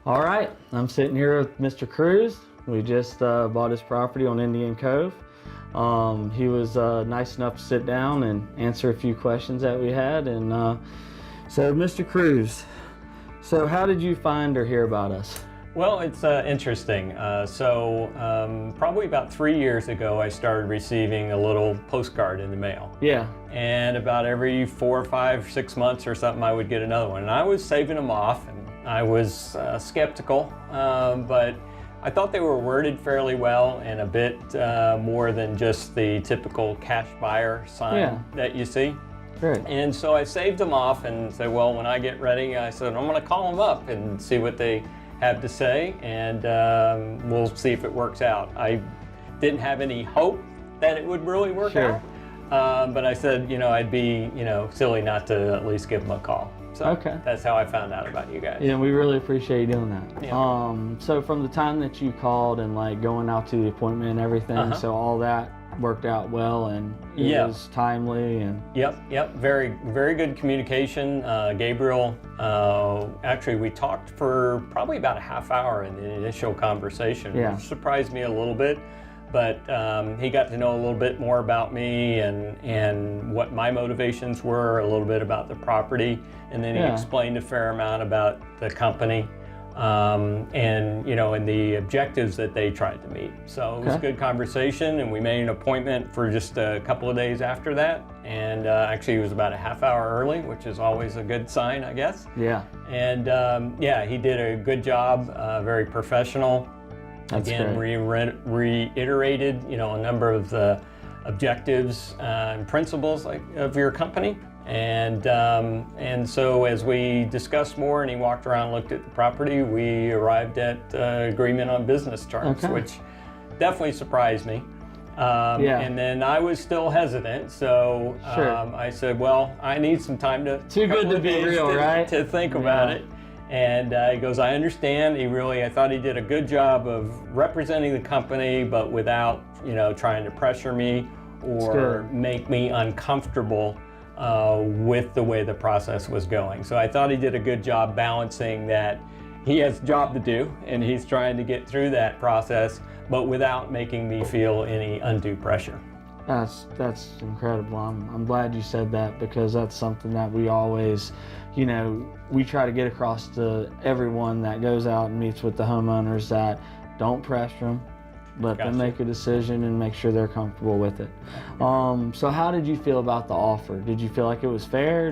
All right, I'm sitting here with Mr. Cruz. We just bought his property on Indian Cove. He was nice enough to sit down and answer a few questions that we had. And so, Mr. Cruz, so how did you find or hear about us? Well, it's interesting. Probably about 3 years ago, I started receiving a little postcard in the mail. Yeah. And about every 4 or 5, 6 months or something, I would get another one. And I was saving them off, and I was skeptical, but I thought they were worded fairly well and a bit more than just the typical cash buyer sign that you see. Great. And so I saved them off and said, well, when I get ready, I said, I'm going to call them up and see what they have to say, and we'll see if it works out. I didn't have any hope that it would really work out, but I said, I'd be, silly not to at least give them a call. So that's how I found out about you guys. Yeah, we really appreciate you doing that. Yeah. So from the time that you called and like going out to the appointment and everything, so all that worked out well and it was timely and Yep, very, very good communication. Gabriel, actually we talked for probably about a half hour in the initial conversation, which surprised me a little bit, but he got to know a little bit more about me and what my motivations were, a little bit about the property, and then he explained a fair amount about the company. And the objectives that they tried to meet. So it was a good conversation, and we made an appointment for just a couple of days after that. And actually it was about a half hour early, which is always a good sign, I guess. Yeah. And he did a good job, very professional. That's Again, reiterated, a number of the objectives and principles of your company. And so as we discussed more and he walked around and looked at the property, we arrived at agreement on business terms, which definitely surprised me. And then I was still hesitant, so I said, well, I need some time to to think about it. And he goes, I understand. I thought he did a good job of representing the company, but without, trying to pressure me or make me uncomfortable with the way the process was going. So I thought he did a good job balancing that he has a job to do and he's trying to get through that process, but without making me feel any undue pressure. That's incredible. I'm glad you said that, because that's something that we always, we try to get across to everyone that goes out and meets with the homeowners, that don't pressure them. Let them make a decision and make sure they're comfortable with it. So how did you feel about the offer? Did you feel like it was fair?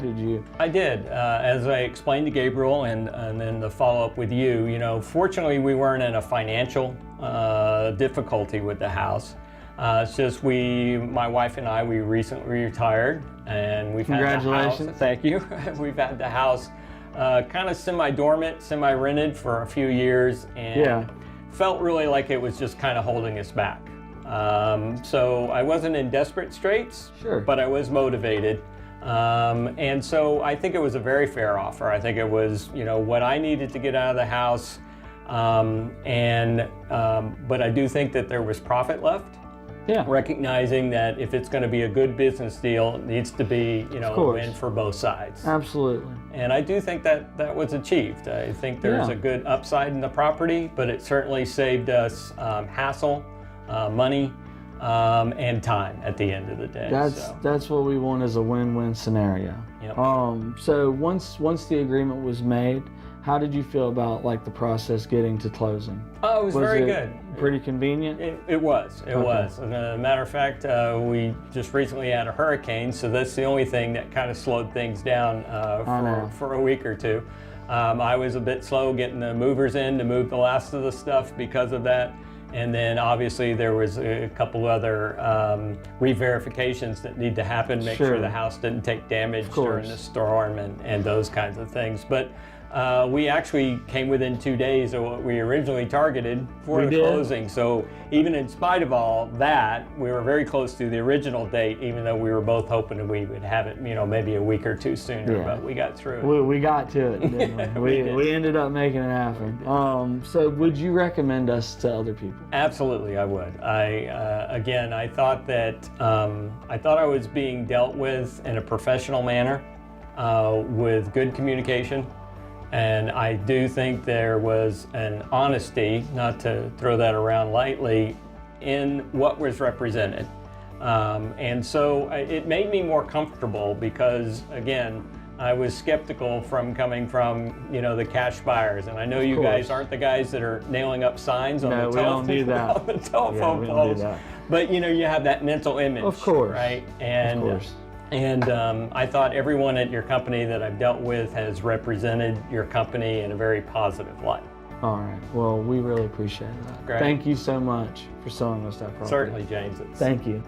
I did. As I explained to Gabriel and then the follow-up with you, fortunately we weren't in a financial difficulty with the house. It's just my wife and I, we recently retired, and we've had the house. Thank you. We've had the house kind of semi-dormant, semi-rented for a few years, and felt really like it was just kind of holding us back. So I wasn't in desperate straits, but I was motivated. And so I think it was a very fair offer. I think it was, what I needed to get out of the house. But I do think that there was profit left. Recognizing that if it's going to be a good business deal, it needs to be, a win for both sides. Absolutely. And I do think that was achieved. I think there's a good upside in the property, but it certainly saved us hassle, money, and time at the end of the day. That's what we want, is a win-win scenario. So once the agreement was made, how did you feel about the process getting to closing? Oh, it was very good. Pretty convenient? It was. As a matter of fact, we just recently had a hurricane, so that's the only thing that kind of slowed things down for a week or two. I was a bit slow getting the movers in to move the last of the stuff because of that. And then obviously there was a couple other re-verifications that need to happen, make sure the house didn't take damage during the storm and those kinds of things. But we actually came within 2 days of what we originally targeted for the closing. So even in spite of all that, we were very close to the original date, even though we were both hoping that we would have it, maybe a week or two sooner, but we got through it. We got to it, didn't we? We ended up making it happen. So would you recommend us to other people? Absolutely, I would. I thought that I was being dealt with in a professional manner, with good communication. And I do think there was an honesty, not to throw that around lightly, in what was represented. And so it made me more comfortable because, again, I was skeptical coming from, the cash buyers. And I know you guys aren't the guys that are nailing up signs on the telephone, we don't do that. on the telephone we don't poles. do that. But, you have that mental image. Of course. Right? And, Of course. And I thought everyone at your company that I've dealt with has represented your company in a very positive light. All right. Well, we really appreciate that. Great. Thank you so much for selling us that property. Certainly, James. Thank you.